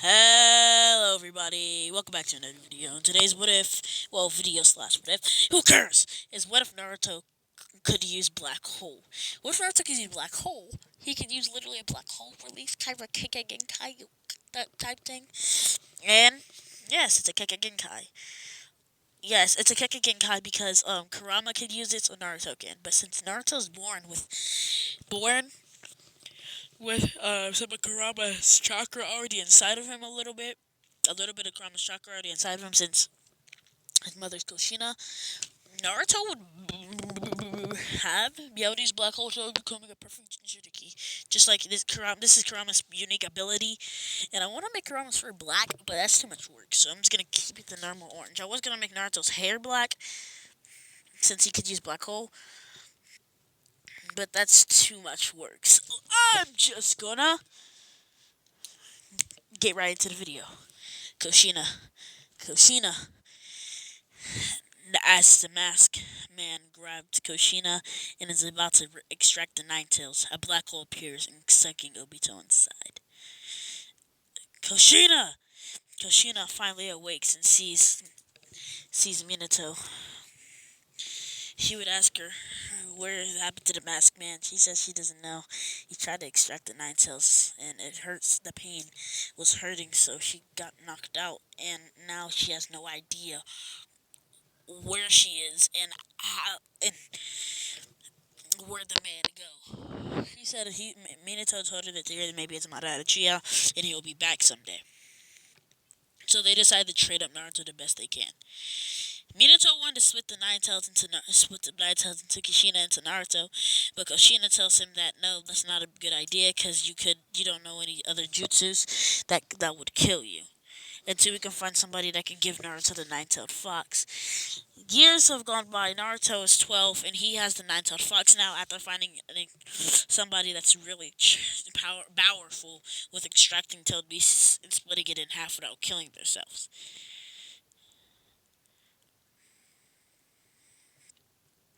Hello everybody, welcome back to another video. Today's video slash what if, who cares, is what if Naruto could use black hole. What if Naruto could use black hole? He could use literally a black hole release kind of a Kekkei Genkai type thing. And yes, it's a Kekkei Genkai. Yes, it's a Kekkei Genkai because Kurama could use it so Naruto can. But since Naruto's born with some of Kurama's chakra already inside of him a little bit of Kurama's chakra already inside of him since his mother's Kushina. Naruto would be able to use black hole to becoming a perfect Jinchuriki. Just like this is Kurama's unique ability, and I want to make Kurama's fur black, but that's too much work. So I'm just gonna keep it the normal orange. I was gonna make Naruto's hair black since he could use black hole, but that's too much work. So I'm just gonna get right into the video. Kushina. Kushina. As the mask man grabbed Kushina and is about to extract the Nine Tails, a black hole appears and sucking Obito inside. Kushina! Kushina finally awakes and sees Minato. He would ask her where it happened to the masked man. She says she doesn't know. He tried to extract the Nine Tails and it hurts. The pain was hurting, so she got knocked out, and now she has no idea where she is and how and where the man go. He said Minato told her that maybe it's Madara and he will be back someday. So they decided to trade up Naruto the best they can. Minato wanted to split the Nine Tails into Kushina into Naruto, but Kushina tells him that no, that's not a good idea because you don't know any other jutsus that would kill you. Until we can find somebody that can give Naruto the Nine-Tailed Fox. Years have gone by. Naruto is 12, and he has the Nine-Tailed Fox now after finding somebody that's really powerful with extracting tailed beasts and splitting it in half without killing themselves.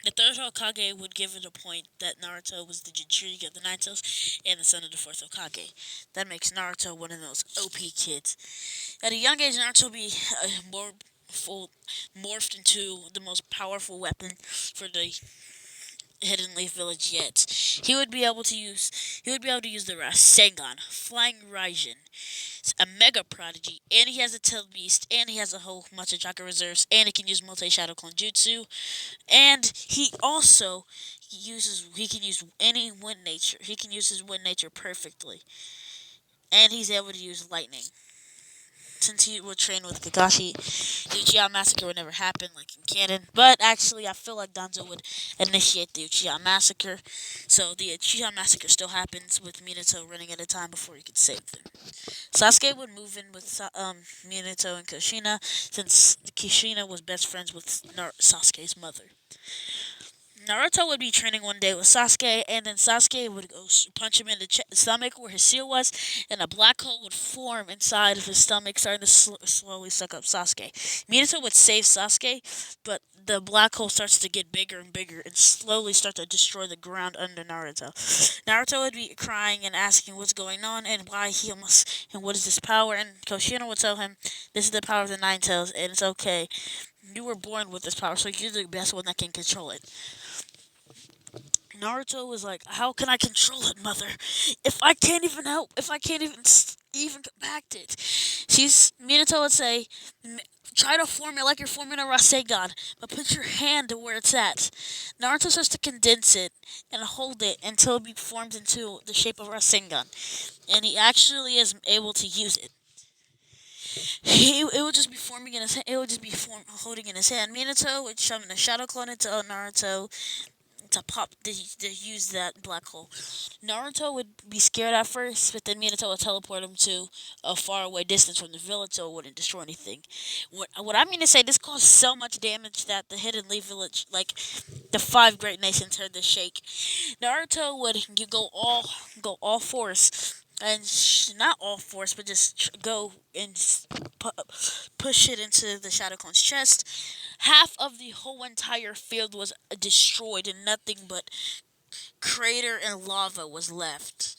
The third Hokage would give it a point that Naruto was the Jinchuriki of the Nine Tails and the son of the fourth Hokage. That makes Naruto one of those OP kids. At a young age, Naruto will be morphed into the most powerful weapon for the Hidden Leaf Village yet. He would be able to use the Rasengan, Flying Raijin, a mega prodigy, and he has a tailed beast, and he has a whole bunch of chakra reserves, and he can use multi shadow clone jutsu, and he can use any wind nature. He can use his wind nature perfectly, and he's able to use lightning. Since he would train with Kakashi, the Uchiha Massacre would never happen like in canon. But actually, I feel like Danzo would initiate the Uchiha Massacre. So the Uchiha Massacre still happens with Minato running at a time before he could save them. Sasuke would move in with Minato and Kushina, since Kushina was best friends with Sasuke's mother. Naruto would be training one day with Sasuke, and then Sasuke would go punch him in the stomach where his seal was, and a black hole would form inside of his stomach, starting to slowly suck up Sasuke. Minato would save Sasuke, but the black hole starts to get bigger and bigger and slowly start to destroy the ground under Naruto. Naruto would be crying and asking what's going on and why he almost and what is this power, and Koshino would tell him this is the power of the Nine Tails and it's okay. You were born with this power, so you're the best one that can control it. Naruto was like, "How can I control it, mother? If I can't even help, if I can't even compact it." Minato would say, "Try to form it like you're forming a Rasengan, but put your hand to where it's at." Naruto starts to condense it and hold it until it forms into the shape of Rasengan, and he actually is able to use it. It would just be forming in his. It would just be holding in his hand. Minato would summon a shadow clone into Naruto to use that black hole. Naruto would be scared at first, but then Minato would teleport him to a faraway distance from the village so it wouldn't destroy anything. What I mean to say, this caused so much damage that the Hidden Leaf Village, like the five great nations, heard the shake. Naruto would go all force. And not all force, but just go and push it into the Shadow Clone's chest. Half of the whole entire field was destroyed, and nothing but crater and lava was left.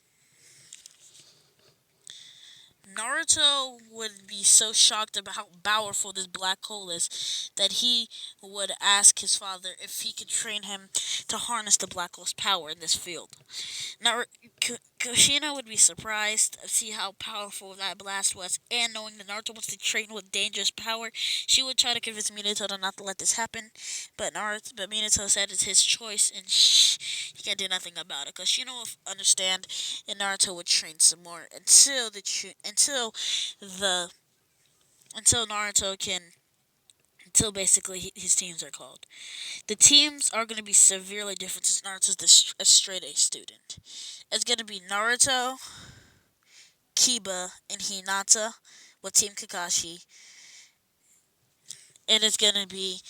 Naruto would be so shocked about how powerful this black hole is that he would ask his father if he could train him to harness the black hole's power in this field. Now, Kushina would be surprised to see how powerful that blast was, and knowing that Naruto wants to train with dangerous power, she would try to convince Minato to not to let this happen. But Minato said it's his choice, and he can't do nothing about it. Kushina will understand, and Naruto would train some more the until Naruto can until basically his teams are called. The teams are going to be severely different since Naruto's a straight A student. It's going to be Naruto, Kiba, and Hinata with Team Kakashi. And it's going to be.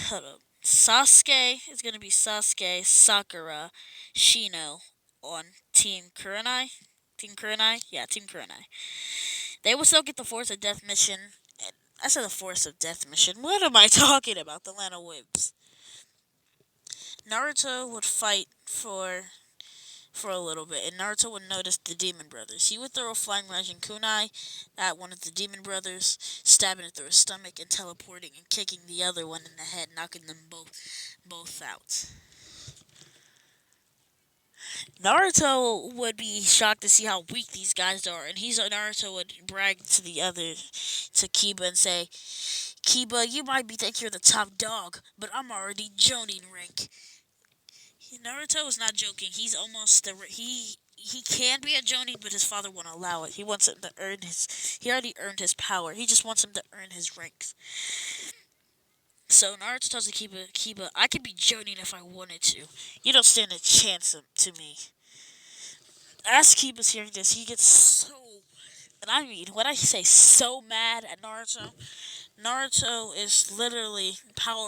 Hold up. Sasuke is going to be Sasuke, Sakura, Shino on Team Kurenai. Team Kurenai? Yeah, Team Kurenai. They will still get the Force of Death mission. I said the Force of Death mission. What am I talking about? The Land of Whips. Naruto would fight for a little bit, and Naruto would notice the Demon Brothers. He would throw a flying Raijin Kunai at one of the Demon Brothers, stabbing it through his stomach and teleporting and kicking the other one in the head, knocking them both out. Naruto would be shocked to see how weak these guys are, and Naruto would brag to to Kiba and say, "Kiba, you might be thinking you're the top dog, but I'm already Jonin rank." Naruto is not joking. He's almost he can be a Jonin, but his father won't allow it. He wants him to earn his. He already earned his power. He just wants him to earn his ranks. So Naruto tells Kiba, I could be Jonin if I wanted to. You don't stand a chance to me. As Kiba's hearing this, he gets so, and I mean, when I say so mad at Naruto, Naruto is literally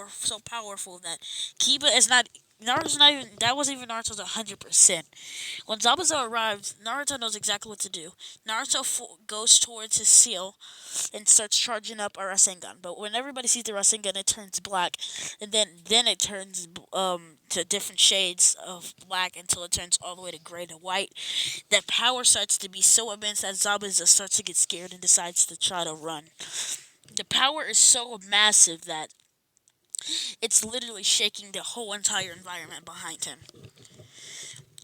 so powerful that Kiba is not. Naruto's not even. That wasn't even Naruto's 100%. When Zabuza arrives, Naruto knows exactly what to do. Naruto goes towards his seal and starts charging up a Rasengan. But when everybody sees the Rasengan, it turns black, and then it turns to different shades of black until it turns all the way to gray to white. That power starts to be so immense that Zabuza starts to get scared and decides to try to run. The power is so massive that it's literally shaking the whole entire environment behind him.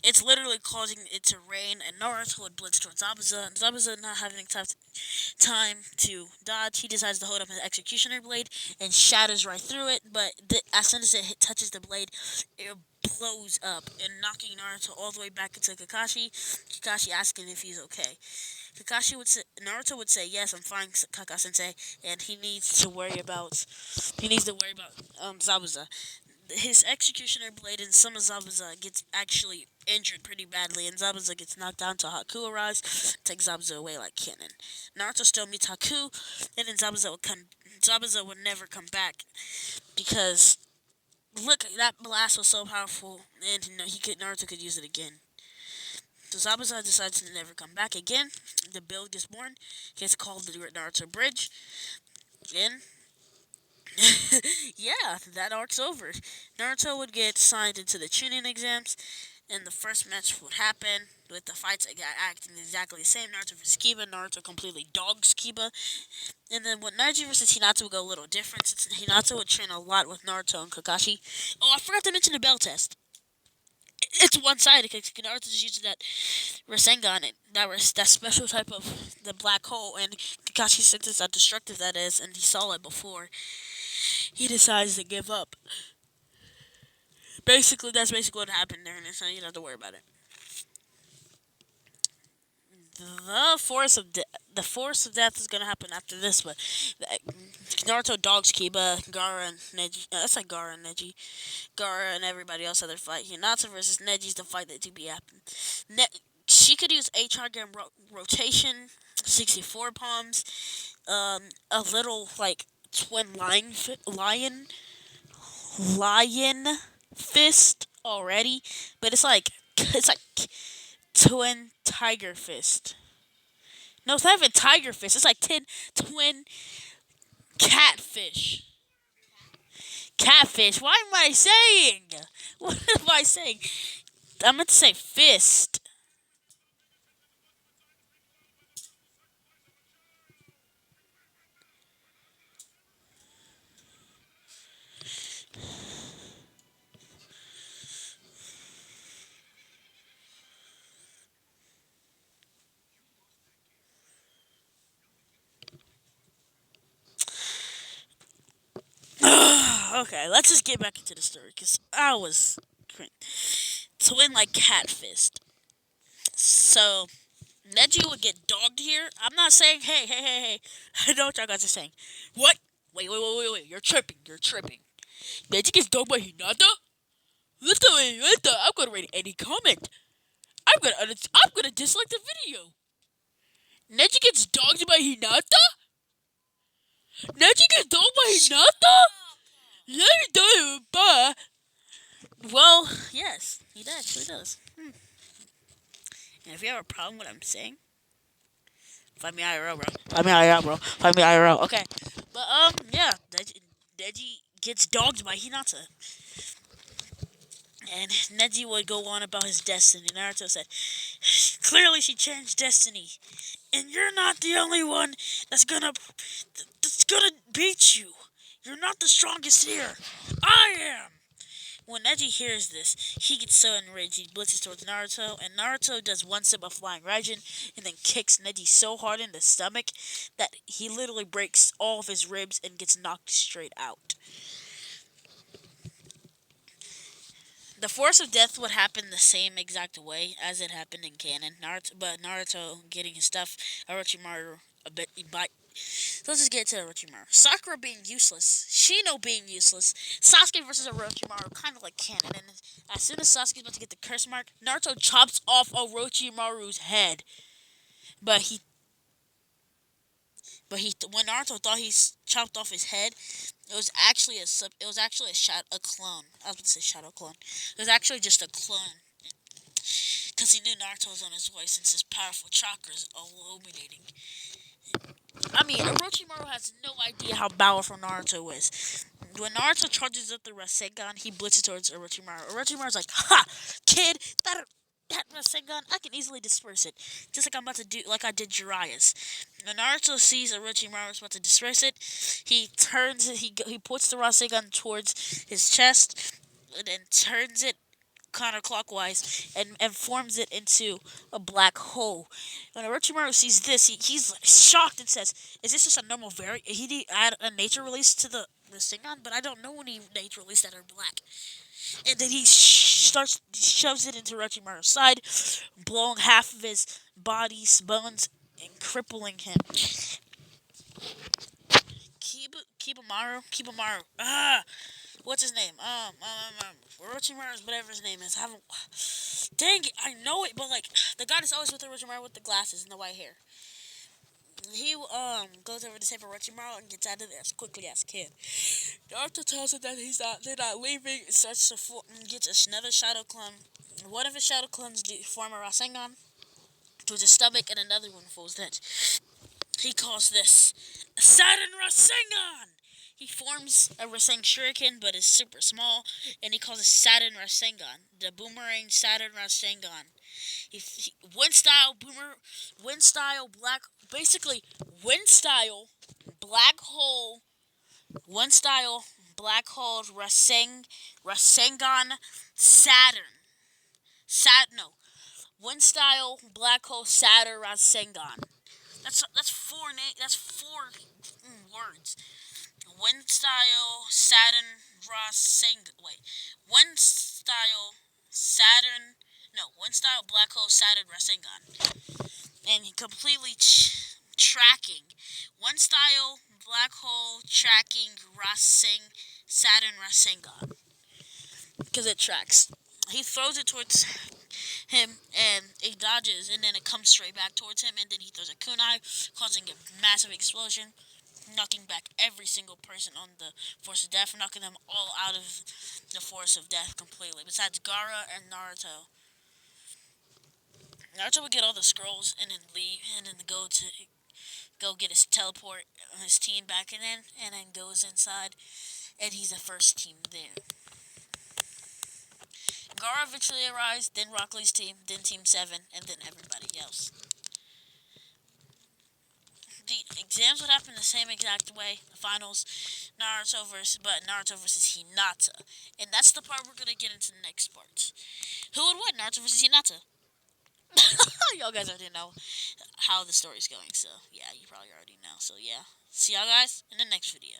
It's literally causing it to rain, and Naruto would blitz towards Zabuza. Zabuza not having time to dodge, he decides to hold up his executioner blade and shatters right through it. But as soon as it touches the blade, it blows up and knocking Naruto all the way back into Kakashi. Kakashi asking if he's okay. Naruto would say, "Yes, I'm fine, Kaka-sensei," and he needs to worry about Zabuza. His executioner blade and some of Zabuza gets actually injured pretty badly, and Zabuza gets knocked down till Haku arrives, takes Zabuza away like cannon. Naruto still meets Haku, and then Zabuza would never come back because look, that blast was so powerful, and Naruto could use it again. So Zabuza decides to never come back again. The build gets born. Gets called the Naruto Bridge. And yeah, that arc's over. Naruto would get signed into the Chunin exams, and the first match would happen with the fights acting exactly the same. Naruto versus Kiba. Naruto completely dogs Kiba. And then when Neji versus Hinata would go a little different, since Hinata would train a lot with Naruto and Kakashi. Oh, I forgot to mention the bell test. It's one-sided because Naruto just uses that Rasengan, that special type of the black hole, and Kakashi senses how destructive that is, and he saw it before. He decides to give up. That's basically what happened there, and so you don't have to worry about it. The force of death is gonna happen after this, but Naruto dogs Kiba, Gaara, and Neji. That's like Gaara and Neji. Gaara and everybody else other fight. Hinata versus Neji's the fight that to be happen. She could use HR game rotation, 64 palms, a little like twin lion fist already, but it's like twin tiger fist. No, it's not even tiger fist. It's like twin catfish. Catfish. Why am I saying? What am I saying? I meant to say fist. Okay, let's just get back into the story because I was to win like cat fist. So Neji would get dogged here. I'm not saying hey. I know what y'all guys are saying. What? Wait. You're tripping. Neji gets dogged by Hinata? What the? I'm gonna rate any comment. I'm gonna dislike the video. Neji gets dogged by Hinata? Neji gets dogged by Hinata? Let me do it, well, yes, he actually does. And if you have a problem with what I'm saying, find me IRL, bro. Find me IRL. Okay, but yeah, Neji gets dogged by Hinata, and Neji would go on about his destiny. Naruto said, "Clearly, she changed destiny, and you're not the only one that's gonna beat you. You're not the strongest here. I am." When Neji hears this, he gets so enraged he blitzes towards Naruto, and Naruto does one sip of Flying Raijin and then kicks Neji so hard in the stomach that he literally breaks all of his ribs and gets knocked straight out. The Force of Death would happen the same exact way as it happened in canon. Naruto getting his stuff, Orochimaru a bit by. So let's just get to Orochimaru. Sakura being useless, Shino being useless, Sasuke versus Orochimaru, kind of like canon. And as soon as Sasuke's about to get the curse mark, Naruto chops off Orochimaru's head. But when Naruto thought he chopped off his head, it was actually a clone. I was about to say shadow clone. It was actually just a clone. Because he knew Naruto was on his way since his powerful chakras illuminating. I mean, Orochimaru has no idea how powerful Naruto is. When Naruto charges up the Rasengan, he blitzes towards Orochimaru. Orochimaru's like, "Ha, kid, that Rasengan, I can easily disperse it, just like I'm about to do, like I did Jiraiya's." When Naruto sees Orochimaru's about to disperse it, he turns it. He puts the Rasengan towards his chest, and then turns it counterclockwise and forms it into a black hole. When Orochimaru sees this, he's shocked and says, "Is this just a normal variant? He did add a nature release to the Rasengan, but I don't know any nature release that are black." And then he shoves it into Orochimaru's side, blowing half of his body's bones and crippling him. Kiba what's his name? Orochimaru's whatever his name is. Dang it, I know it, but like the guy that's always with Orochimaru with the glasses and the white hair. He goes over to save Orochimaru and gets out of there as quickly as can. Naruto tells him that they're not leaving. Starts to gets another shadow clone. One of his shadow clones form a Rasengan towards his stomach, and another one falls dead. He calls this Saturn Rasengan. He forms a Rasengan Shuriken, but is super small, and he calls it Saturn Rasengan, the Boomerang Saturn Rasengan. Wind style black hole, wind style black hole Rasengan Saturn. No, wind style black hole Saturn Rasengan. That's four words. Wind style Saturn Rasengan. Wait, wind style Saturn. No, wind style black hole Saturn Rasengan. And completely tracking. One style black hole tracking Saturn Rasengan. Because it tracks. He throws it towards him and it dodges, and then it comes straight back towards him, and then he throws a kunai, causing a massive explosion, knocking back every single person on the Force of Death, knocking them all out of the Force of Death completely, besides Gaara and Naruto. Naruto would get all the scrolls and then leave, and then go get his teleport, his team back in, and then goes inside, and he's the first team there. Gaara eventually arrives, then Rock Lee's team, then Team 7, and then everybody else. The exams would happen the same exact way. The finals, Naruto versus Hinata. And that's the part we're going to get into the next part. Who would win, Naruto versus Hinata? Y'all guys already know how the story's going, so yeah, you probably already know. So yeah, see y'all guys in the next video.